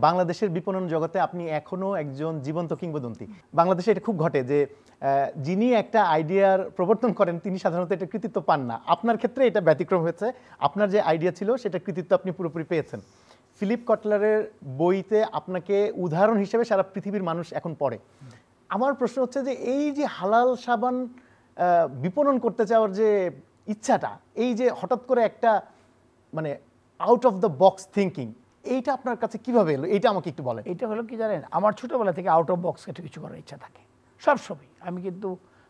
বাংলাদেশের বিপণন জগতে আপনি এখনো একজন জীবন্ত কিংবদন্তি। বাংলাদেশে এটা খুব ঘটে যে যিনি একটা আইডিয়ার প্রবর্তন করেন তিনি সাধারণত এটা কৃতিত্ব পান না। আপনার ক্ষেত্রে এটা ব্যতিক্রম হয়েছে, আপনার যে আইডিয়া ছিল সেটা কৃতিত্ব আপনি পুরোপুরি পেয়েছেন। ফিলিপ কটলারের বইতে আপনাকে উদাহরণ হিসেবে সারা পৃথিবীর মানুষ এখন পড়ে। আমার প্রশ্ন হচ্ছে যে এই যে হালাল সাবান বিপণন করতে চাওয়ার যে ইচ্ছাটা, এই যে হঠাৎ করে একটা মানে out of the box thinking, এইটা আপনার কাছে কিভাবে এলো, এইটা আমাকে একটু বলেন। এটা হলো কি জানেন, আমার ছোটোবেলা থেকে আউট অফ বক্স কিছু করার ইচ্ছা থাকে সবসময়। আমি কিন্তু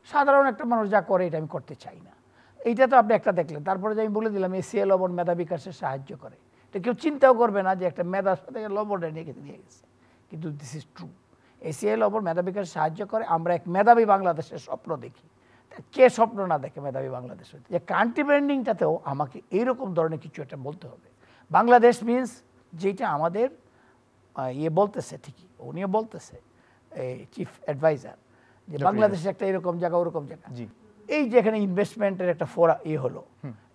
সাধারণ একটা মানুষ যা করে এটা আমি করতে চাই না। এইটা তো আপনি একটা দেখলেন। তারপরে যে আমি বলে দিলাম এসিএ লবণ মেধা বিকাশে সাহায্য করে, এটা কেউ চিন্তাও করবে না যে একটা মেধার সাথে লবণটা নিয়ে গেছে, কিন্তু দিস ইজ ট্রু। এসিএ লবণ মেধা বিকাশে সাহায্য করে। আমরা এক মেধাবী বাংলাদেশের স্বপ্ন দেখি। কে স্বপ্ন না দেখে মেধাবী বাংলাদেশ? যে কান্ট্রি ব্র্যান্ডিংটাতেও আমাকে এইরকম ধরনের কিছু একটা বলতে হবে। বাংলাদেশ মিনস যেটা আমাদের বলতেছে, ঠিকই উনিও বলতেছে চিফ অ্যাডভাইজার, যে বাংলাদেশে একটা এরকম জায়গা ওরকম জায়গা। এই যে এখানে ইনভেস্টমেন্টের একটা ফোরা হলো,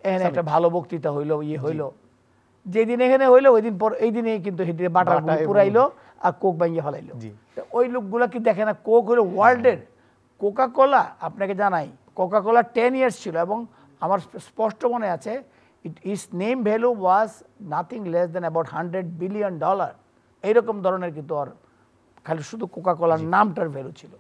এখানে একটা ভালো বক্তৃতা হইলো, হইলো, যেদিন এখানে হইলো ওই দিন পর এই দিনে কিন্তু বাটা পুরাইলো আর কোক বাইয়ে ফেলাইলো। ওই লোকগুলা কি দেখে না? কোক হলো ওয়ার্ল্ডের কোকা কোলা। আপনাকে জানাই, কোকা কোলা 10 ইয়ার্স ছিল এবং আমার স্পষ্ট মনে আছে it's name value was nothing less than about $100 billion. এইরকম ধরনের কিন্তু আর খালি শুধু কোকা কোলার নামটার ভ্যালু ছিল।